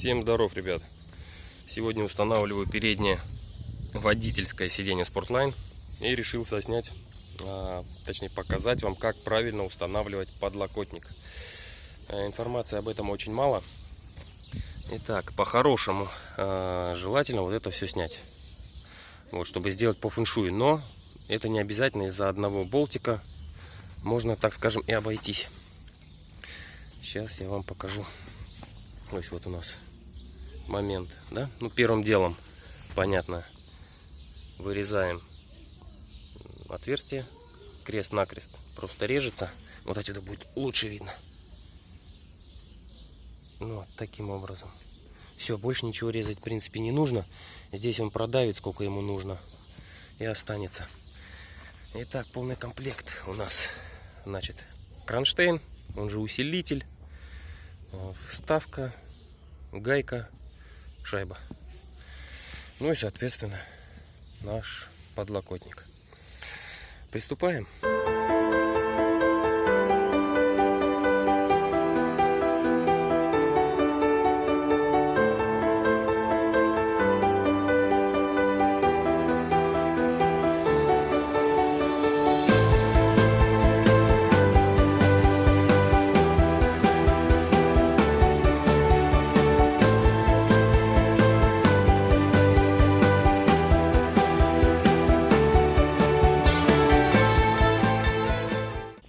Всем здоров, ребят! Сегодня устанавливаю переднее водительское сиденье Sportline и решил заснять, точнее показать вам, как правильно устанавливать подлокотник. Информации об этом очень мало. Итак, по-хорошему желательно вот это все снять, вот, чтобы сделать по фэншую, но это не обязательно. Из-за одного болтика можно, так скажем, и обойтись. Сейчас я вам покажу. То есть вот у нас момент, да? Ну, первым делом, понятно, вырезаем отверстие, крест-накрест просто режется. Вот отсюда будет лучше видно. Ну, вот таким образом. Все, больше ничего резать в принципе не нужно. Здесь он продавит, сколько ему нужно, и останется. Итак, полный комплект у нас. Значит, кронштейн, он же усилитель, вставка, гайка, шайба. Ну и, соответственно, наш подлокотник. Приступаем.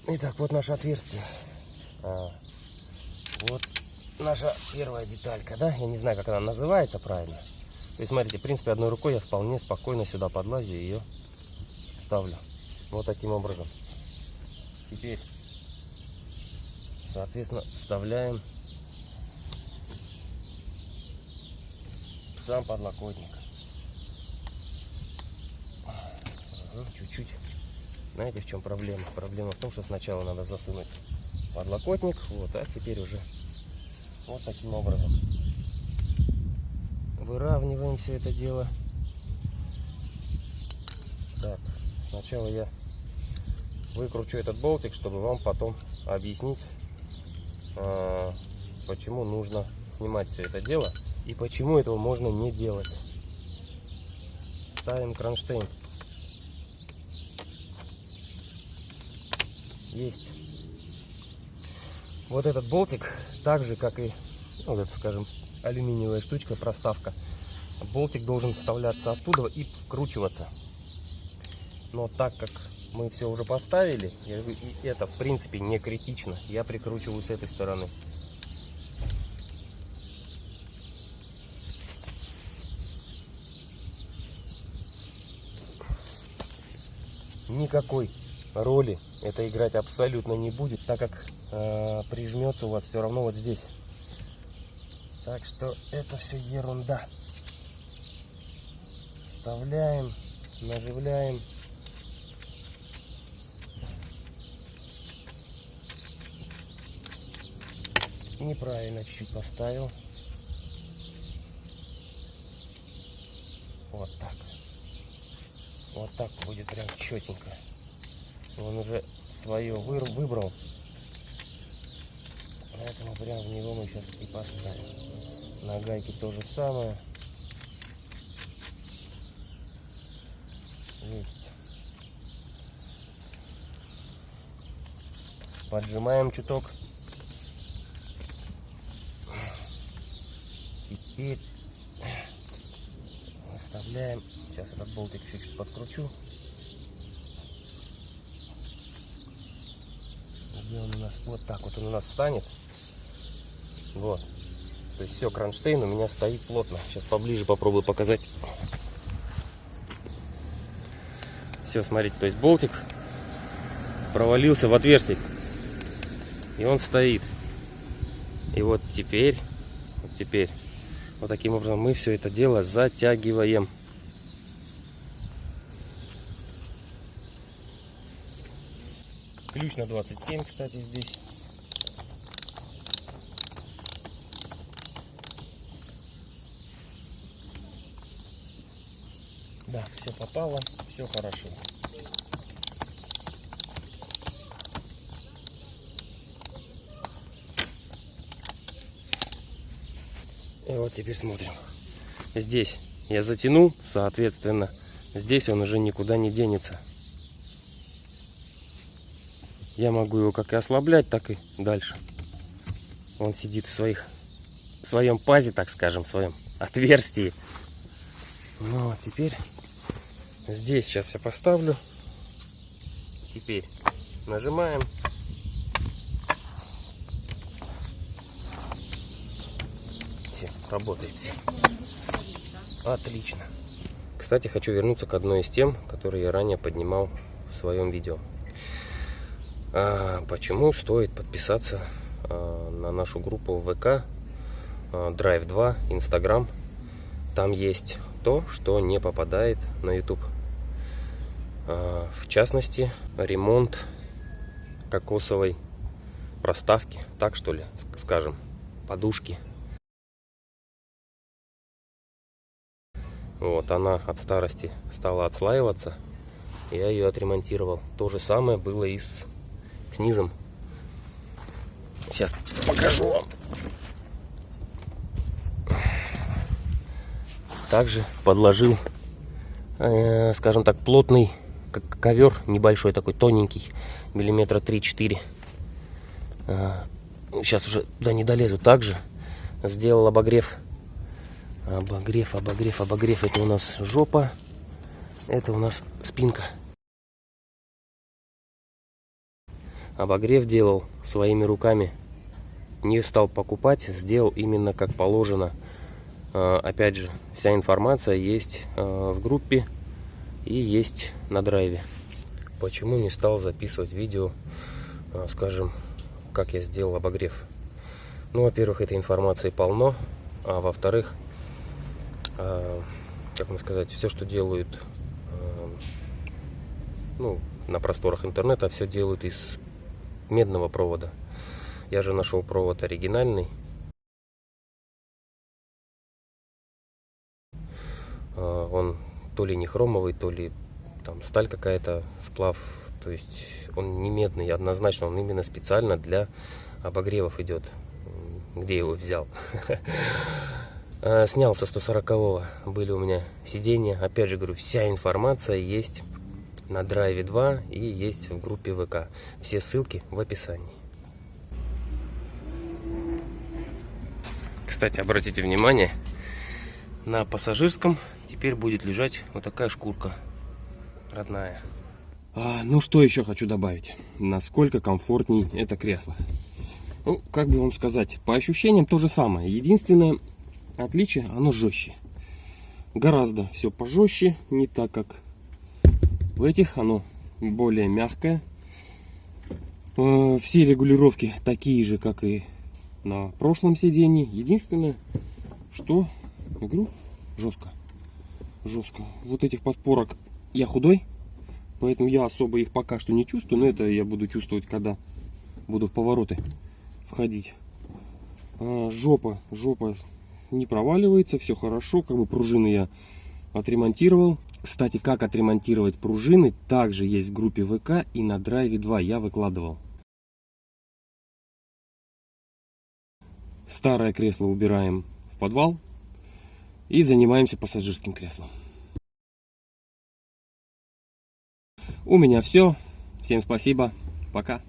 Итак, вот наше отверстие. Вот наша первая деталька, да? Я не знаю, как она называется правильно. То есть, смотрите, в принципе, одной рукой я вполне спокойно сюда подлазю и ее ставлю. Вот таким образом. Теперь, соответственно, вставляем сам подлокотник. Чуть-чуть. Знаете, в чем проблема? Проблема в том, что сначала надо засунуть подлокотник, вот, а теперь уже вот таким образом выравниваем все это дело. Так, сначала я выкручу этот болтик, чтобы вам потом объяснить, почему нужно снимать все это дело и почему этого можно не делать. Ставим кронштейн. Есть. Вот этот болтик, так же как и, ну, это, скажем, алюминиевая штучка, проставка. Болтик должен вставляться оттуда и вкручиваться. Но так как мы все уже поставили, и это в принципе не критично, я прикручиваю с этой стороны. Никакой роли это играть абсолютно не будет, так как прижмется у вас все равно вот здесь. Так что это все ерунда. Вставляем, наживляем. Неправильно чуть-чуть поставил. Вот так. Вот так будет прям четенько. Он уже свое выбрал, поэтому прям в него мы сейчас и поставим. На гайке то же самое. Есть. Поджимаем чуток. Теперь оставляем. Сейчас этот болтик чуть-чуть подкручу. Где он у нас? Вот так вот он у нас встанет. Вот. То есть все, кронштейн у меня стоит плотно. Сейчас поближе попробую показать. Все, смотрите, то есть болтик провалился в отверстие. И он стоит. И вот теперь вот таким образом мы все это дело затягиваем. Ключ на 27, кстати, здесь. Да, все попало, все хорошо. И вот теперь смотрим. Здесь я затянул, соответственно, здесь он уже никуда не денется. Я могу его как и ослаблять, так и дальше. Он сидит в своем пазе, так скажем, в своем отверстии. Ну, а теперь здесь сейчас я поставлю. Теперь нажимаем. Все, работает все. Отлично. Кстати, хочу вернуться к одной из тем, которые я ранее поднимал в своем видео. Почему стоит подписаться на нашу группу в ВК, Drive 2, Instagram. Там есть то, что не попадает на YouTube. В частности, ремонт кокосовой проставки, так что ли, скажем, подушки. Вот, она от старости стала отслаиваться. Я ее отремонтировал. То же самое было и с низом. Сейчас покажу вам. Также подложил, скажем так, плотный ковер, небольшой такой, тоненький, миллиметра 3-4. Сейчас уже туда не долезу. Также сделал обогрев. Обогрев. Это у нас жопа. Это у нас спинка. Обогрев делал своими руками. Не стал покупать, сделал именно как положено. Опять же, вся информация есть в группе и есть на драйве. Почему не стал записывать видео, скажем, как я сделал обогрев? Ну, во-первых, этой информации полно, а во-вторых, как вам сказать, все, что делают, ну, на просторах интернета, все делают из медного провода. Я же нашел провод оригинальный. Он то ли не хромовый, то ли там сталь какая-то, сплав. То есть он не медный, однозначно, он именно специально для обогревов идет. Где я его взял? Снял со 140-го, были у меня сиденья. Опять же говорю, вся информация есть на Драйве 2 и есть в группе ВК. Все ссылки в описании. Кстати, обратите внимание, на пассажирском теперь будет лежать вот такая шкурка родная. Ну что еще хочу добавить? Насколько комфортней это кресло. Ну, как бы вам сказать, по ощущениям то же самое. Единственное отличие, оно жестче. Гораздо все пожестче, не так как в этих, оно более мягкое. Все регулировки такие же, как и на прошлом сидении. Единственное, что игру жестко. Вот этих подпорок я худой, поэтому я особо их пока что не чувствую, но это я буду чувствовать, когда буду в повороты входить. Жопа не проваливается, все хорошо, как бы пружины я отремонтировал. Кстати, как отремонтировать пружины, также есть в группе ВК и на Драйве 2 я выкладывал. Старое кресло убираем в подвал и занимаемся пассажирским креслом. У меня все. Всем спасибо. Пока.